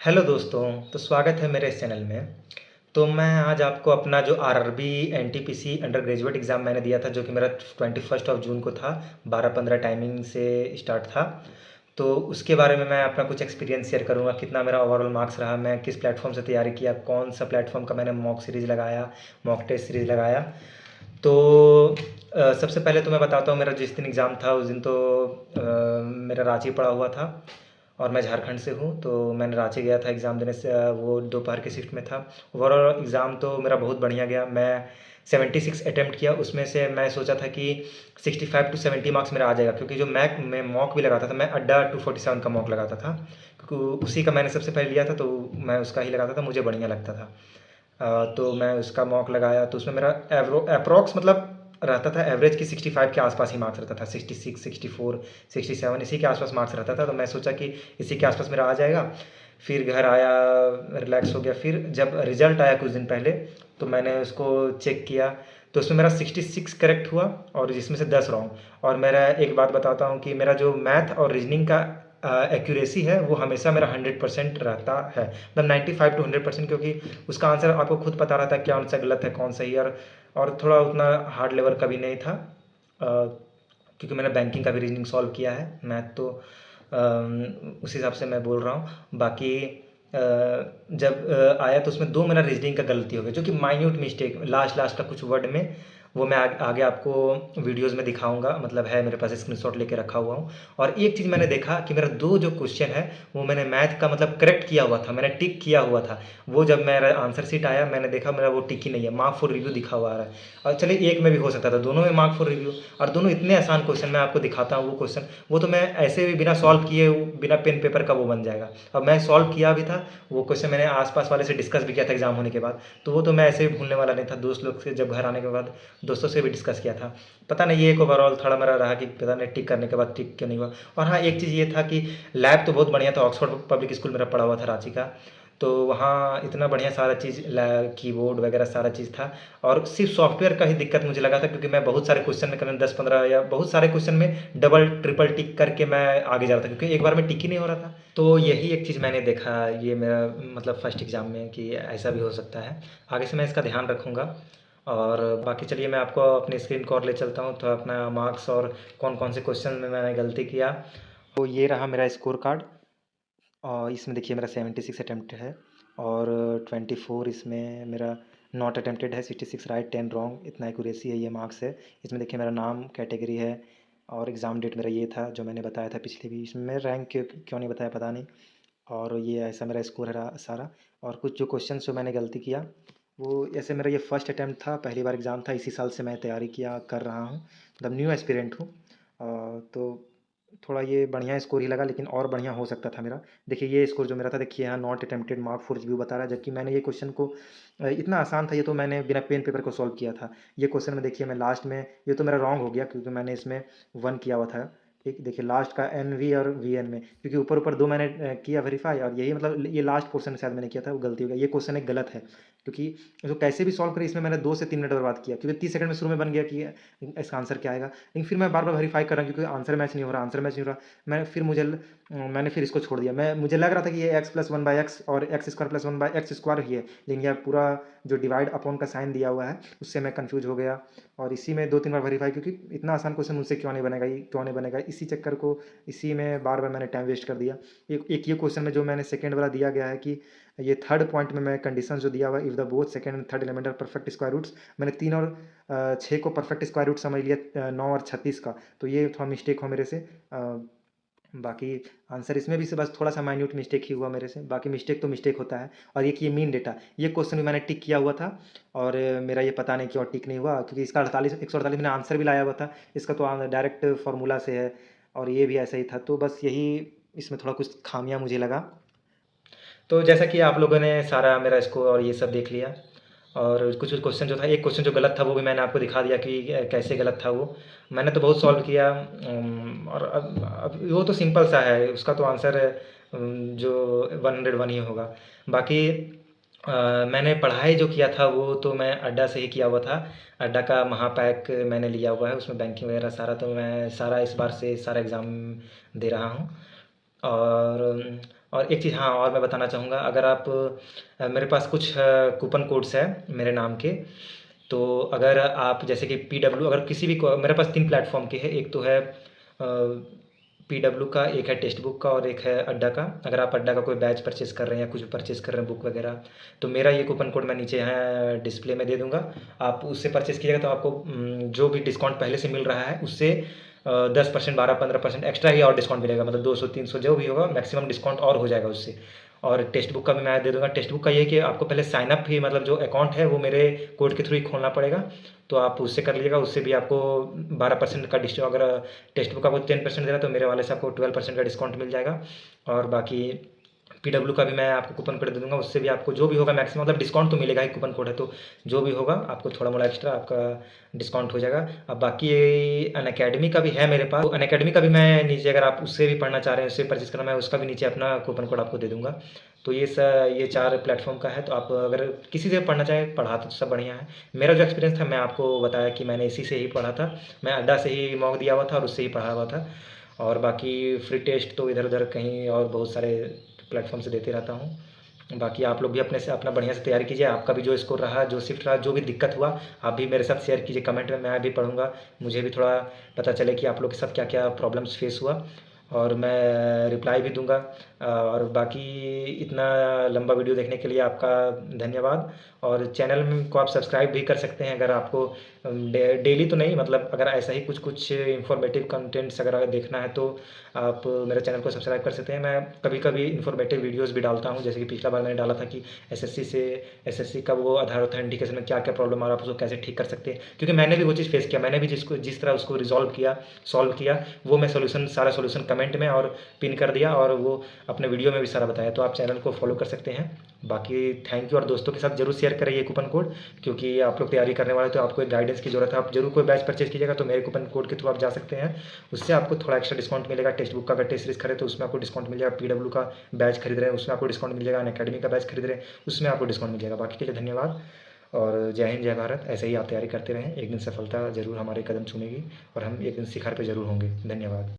Hello दोस्तों, तो स्वागत है मेरे इस चैनल में। तो मैं आज आपको अपना जो RRB NTPC under graduate exam मैंने दिया था, जो कि मेरा 21 जून को था, 12-15 टाइमिंग से स्टार्ट था। तो उसके बारे में मैं अपना कुछ एक्सपीरियंस शेयर करूँगा, कितना मेरा ओवरऑल मार्क्स रहा, मैं किस प्लेटफॉर्म से तैयारी किया, कौन सा प्लेटफॉर्म का मैंने मॉक सीरीज़ लगाया, मॉक टेस्ट सीरीज़ लगाया। तो सबसे पहले तो मैं बताता हूँ, मेरा जिस दिन एग्ज़ाम था उस दिन तो मेरा रांची पड़ा हुआ था और मैं झारखंड से हूँ। तो मैंने रांची गया था एग्ज़ाम देने से, वो दोपहर की शिफ्ट में था। ओवरऑल एग्ज़ाम तो मेरा बहुत बढ़िया गया। मैं 76 अटेम्प्ट किया, उसमें से मैं सोचा था कि 65 टू 70 मार्क्स मेरा आ जाएगा, क्योंकि जो मैक मैं मॉक भी लगाता था, मैं अड्डा 247 का मॉक लगाता था, क्योंकि उसी का मैंने सबसे पहले लिया था, तो मैं उसका ही लगाता था, मुझे बढ़िया लगता था। तो मैं उसका मॉक लगाया, तो उसमें मेरा अप्रॉक्स मतलब रहता था एवरेज की 65 के आसपास ही मार्क्स रहता था, 66, 64, 67 इसी के आसपास मार्क्स रहता था। तो मैं सोचा कि इसी के आसपास मेरा आ जाएगा। फिर घर आया, रिलैक्स हो गया। फिर जब रिजल्ट आया कुछ दिन पहले, तो मैंने उसको चेक किया, तो उसमें मेरा 66 करेक्ट हुआ और जिसमें से 10 रॉन्ग। और मेरा एक बात बताता हूँ कि मेरा जो मैथ और रीजनिंग का एक्यूरेसी है वो हमेशा मेरा 100% रहता है, मतलब 95 टू 100%, क्योंकि उसका आंसर आपको खुद पता रहता है कौन सा गलत है कौन सही है। और थोड़ा उतना हार्ड लेवल का भी नहीं था, क्योंकि मैंने बैंकिंग का भी रीजनिंग सॉल्व किया है, मैथ तो उस हिसाब से मैं बोल रहा हूँ। बाकी जब आया तो उसमें दो मेरा रीजनिंग का गलती हो गया, जो कि माइन्यूट मिस्टेक लास्ट लास्ट का कुछ वर्ड में, वो मैं आगे आपको वीडियोज़ में दिखाऊंगा, मतलब है मेरे पास स्क्रीनशॉट लेके रखा हुआ हूँ। और एक चीज़ मैंने देखा कि मेरा दो जो क्वेश्चन है वो मैंने मैथ का मतलब करेक्ट किया हुआ था, मैंने टिक किया हुआ था। वो जब मेरा आंसर शीट आया, मैंने देखा मेरा वो टिक ही नहीं है, मार्क फॉर रिव्यू दिखा हुआ आ रहा है। और चलिए एक में भी हो सकता था, दोनों में मार्क फॉर रिव्यू। और दोनों इतने आसान क्वेश्चन, मैं आपको दिखाता हूँ वो क्वेश्चन, वो तो मैं ऐसे भी बिना सॉल्व किए बिना पेन पेपर का वो बन जाएगा। और मैं सॉल्व किया भी था वो क्वेश्चन, मैंने आसपास वाले से डिस्कस भी किया था एग्जाम होने के बाद। तो वो तो मैं ऐसे भी भूलने वाला नहीं था, दोस्त लोग से जब घर आने के बाद दोस्तों से भी डिस्कस किया था। पता नहीं ये एक ओवरऑल थोड़ा मेरा रहा कि पता नहीं टिक करने के बाद टिक क्यों नहीं हुआ। और हाँ, एक चीज़ ये था कि लैब तो बहुत बढ़िया था, ऑक्सफोर्ड पब्लिक स्कूल मेरा पढ़ा हुआ था रांची का। तो वहाँ इतना बढ़िया सारा चीज़, कीबोर्ड वगैरह सारा चीज़ था। और सिर्फ सॉफ्टवेयर का ही दिक्कत मुझे लगा था, क्योंकि मैं बहुत सारे क्वेश्चन में करीबन 10-15 या बहुत सारे क्वेश्चन में डबल ट्रिपल टिक करके मैं आगे जा रहा था, क्योंकि एक बार में टिक ही नहीं हो रहा था। तो यही एक चीज़ मैंने देखा ये मेरा मतलब फर्स्ट एग्ज़ाम में, कि ऐसा भी हो सकता है। आगे से मैं इसका ध्यान रखूँगा। और बाकी चलिए मैं आपको अपनी स्क्रीन को और ले चलता हूँ, तो अपना मार्क्स और कौन कौन से क्वेश्चन में मैंने गलती किया। तो ये रहा मेरा स्कोर कार्ड, और इसमें देखिए मेरा 76 अटेम्प्ट है, और 24 इसमें मेरा नॉट अटेम्प्टेड है, 66 राइट 10 रॉन्ग, इतना एक्यूरेसी है, ये मार्क्स है। इसमें देखिए मेरा नाम, कैटेगरी है, और एग्ज़ाम डेट मेरा ये था जो मैंने बताया था पिछले भी। इसमें रैंक क्यों क्यों नहीं बताया पता नहीं। और ये ऐसा मेरा स्कोर है सारा। और कुछ जो क्वेश्चन जो मैंने गलती किया, वो ऐसे मेरा ये फर्स्ट अटैम्प्ट था, पहली बार एग्ज़ाम था, इसी साल से मैं तैयारी किया कर रहा हूँ, मतलब न्यू एस्पिरेंट हूँ। तो थोड़ा ये बढ़िया स्कोर ही लगा, लेकिन और बढ़िया हो सकता था मेरा। देखिए ये स्कोर जो मेरा था, देखिए यहाँ not attempted mark for review बता रहा है, जबकि मैंने ये क्वेश्चन को इतना आसान था, ये तो मैंने बिना पेन पेपर को सॉल्व किया था। ये क्वेश्चन में देखिए मैं लास्ट में, ये तो मेरा रॉन्ग हो गया, क्योंकि मैंने इसमें 1 किया हुआ था। ठीक, देखिए लास्ट का एन वी और वी एन में, क्योंकि ऊपर ऊपर दो मैंने किया वेरीफाई, और यही मतलब ये लास्ट पोर्शन शायद मैंने किया था, वो गलती हो गया। ये क्वेश्चन एक गलत है, क्योंकि इसको कैसे भी सॉल्व करें, इसमें मैंने 2 से 3 मिनट बर्बाद किया, क्योंकि 30 सेकंड में शुरू में बन गया कि इसका आंसर क्या आएगा। लेकिन फिर मैं बार बार वेरीफाई कर रहा हूँ, क्योंकि आंसर मैच नहीं हो रहा, आंसर मैच नहीं हो रहा। मैंने फिर इसको छोड़ दिया। मुझे लग रहा था कि ये X plus one by X और X square plus one by X square ही है, लेकिन यह पूरा जो डिवाइड अपॉन का साइन दिया हुआ है, उससे मैं कंफ्यूज हो गया। और इसी में 2-3 बार वेरीफाई, क्योंकि इतना आसान क्वेश्चन मुझसे क्यों नहीं बनेगा, ये क्यों नहीं बनेगा, इसी चक्कर को, इसी में बार बार मैंने टाइम वेस्ट कर दिया। एक ये क्वेश्चन में जो मैंने सेकेंड वाला दिया गया है कि ये थर्ड पॉइंट में मैं कंडीशन जो दिया हुआ है, if the both second and third element are perfect square roots, मैंने 3 और 6 को परफेक्ट स्क्वायर रूट समझ लिया, 9 और 36 का। तो ये थोड़ा मिस्टेक हो मेरे से। बाकी आंसर इसमें भी से बस थोड़ा सा माइन्यूट मिस्टेक ही हुआ मेरे से, बाकी मिस्टेक तो मिस्टेक होता है। और एक ये मीन डेटा, ये क्वेश्चन भी मैंने टिक किया हुआ था, और मेरा ये पता नहीं क्यों टिक नहीं हुआ, क्योंकि इसका 148 मैंने आंसर भी लाया हुआ था, इसका तो डायरेक्ट फार्मूला से है, और ये भी ऐसा ही था। तो बस यही इसमें थोड़ा कुछ खामियां मुझे लगा। तो जैसा कि आप लोगों ने सारा मेरा स्कोर और ये सब देख लिया, और कुछ कुछ क्वेश्चन जो था, एक क्वेश्चन जो गलत था वो भी मैंने आपको दिखा दिया कि कैसे गलत था वो। मैंने तो बहुत सॉल्व किया, और अब वो तो सिंपल सा है, उसका तो आंसर जो 101 ही होगा। बाकी मैंने पढ़ाई जो किया था वो तो मैं अड्डा से ही किया हुआ था। अड्डा का महापैक मैंने लिया हुआ है, उसमें बैंकिंग वगैरह सारा, तो मैं सारा इस बार से सारा एग्ज़ाम दे रहा हूँ। और और एक चीज़ हाँ और मैं बताना चाहूँगा, अगर आप मेरे पास कुछ कूपन कोड्स है मेरे नाम के। तो अगर आप जैसे कि पीडब्ल्यू, अगर किसी भी मेरे पास 3 प्लेटफ़ॉर्म के हैं, एक तो है पीडब्ल्यू का, एक है टेक्स्ट बुक का और एक है अड्डा का। अगर आप अड्डा का कोई बैच परचेज़ कर रहे हैं या कुछ परचेज़ कर रहे हैं बुक वगैरह, तो मेरा ये कूपन कोड मैं नीचे यहाँ डिस्प्ले में दे दूँगा। आप उससे परचेज़ कीजिएगा तो आपको जो भी डिस्काउंट पहले से मिल रहा है उससे 10%, 12-15% एक्स्ट्रा ही और डिस्काउंट मिलेगा। मतलब 200-300 जो भी होगा मैक्सिमम डिस्काउंट और हो जाएगा उससे। और टेक्स्ट बुक का भी मैं दे दूँगा। टेक्स्ट बुक का ये है कि आपको पहले साइन अप ही, मतलब जो अकाउंट है वो मेरे कोड के थ्रू ही खोलना पड़ेगा। तो आप उससे कर लीजिएगा, उससे भी आपको 12% का अगर टेक्स्ट बुक आपको 10% दे रहा है तो मेरे वाले से आपको 12% का डिस्काउंट मिल जाएगा। और बाकी पीडब्ल्यू का भी मैं आपको कूपन कोड दे दूँगा, उससे भी आपको जो भी होगा मैक्सिमम, मतलब डिस्काउंट तो मिलेगा ही, कूपन कोड है तो जो भी होगा आपको थोड़ा मोड़ा एक्स्ट्रा आपका डिस्काउंट हो जाएगा। अब बाकी अनअकैडमी का भी है मेरे पास, अनअकैडमी का भी मैं नीचे, अगर आप उससे भी पढ़ना चाह रहे हैं, उससे परचेज़ करना, मैं उसका भी नीचे अपना कूपन कोड आपको दे दूँगा। तो ये 4 प्लेटफ़ॉर्म का है, तो आप अगर किसी से पढ़ना चाहें, पढ़ा तो सब बढ़िया है। मेरा जो एक्सपीरियंस था मैं आपको बताया कि मैंने इसी से ही पढ़ा था। मैं अड्डा से ही मॉक दिया हुआ था और उससे ही पढ़ा हुआ था। और बाकी फ्री टेस्ट तो इधर-उधर कहीं और बहुत सारे प्लेटफ़ॉर्म से देते रहता हूँ। बाकी आप लोग भी अपने से अपना बढ़िया से तैयारी कीजिए। आपका भी जो स्कोर रहा, जो शिफ्ट रहा, जो भी दिक्कत हुआ, आप भी मेरे साथ शेयर कीजिए कमेंट में, मैं भी पढ़ूँगा। मुझे भी थोड़ा पता चले कि आप लोग के साथ क्या-क्या प्रॉब्लम्स फेस हुआ, और मैं रिप्लाई भी दूँगा। और बाकी इतना लंबा वीडियो देखने के लिए आपका धन्यवाद। और चैनल में को आप सब्सक्राइब भी कर सकते हैं, अगर आपको डेली तो नहीं, मतलब अगर ऐसा ही कुछ इन्फॉर्मेटिव कंटेंट्स अगर देखना है तो आप मेरे चैनल को सब्सक्राइब कर सकते हैं। मैं कभी-कभी इन्फॉर्मेटिव वीडियोज़ भी डालता हूँ, जैसे कि पिछला बार मैंने डाला था कि एसएससी का वो आधार ऑथेंटिकेशन में क्या-क्या प्रॉब्लम आ रहा है, आप उसको कैसे ठीक कर सकते हैं। क्योंकि मैंने भी वो चीज़ फेस किया, मैंने भी जिस तरह उसको सॉल्व किया, वो मैं सारा सॉल्यूशन कमेंट में और पिन कर दिया, और वो अपने वीडियो में भी सारा बताया। तो आप चैनल को फॉलो कर सकते हैं। बाकी थैंक यू, और दोस्तों के साथ ज़रूर शेयर करें ये कूपन कोड, क्योंकि आप लोग तैयारी करने वाले तो आपको एक गाइडेंस की ज़रूरत है। आप ज़रूर कोई बैच परचेज़ कीजिएगा तो मेरे कूपन कोड के थ्रू आप जा सकते हैं। उससे आपको थोड़ा एक्स्ट्रा डिस्काउंट मिलेगा। टेक्स्ट बुक का अगर टेस्ट सीरीज़ खरीदे तो उसमें आपको डिस्काउंट मिल जाएगा। पीडब्ल्यू का बैच खरीद रहे हैं उसमें आपको डिस्काउंट मिल जाएगा। अनअकैडमी का बैच खरीद रहे हैं उसमें आपको डिस्काउंट मिल जाएगा। बाकी के लिए धन्यवाद, और जय हिंद, जय भारत। ऐसे ही आप तैयारी करते रहें, एक दिन सफलता ज़रूर हमारे कदम चूमेगी और हम एक दिन शिखर पे ज़रूर होंगे। धन्यवाद।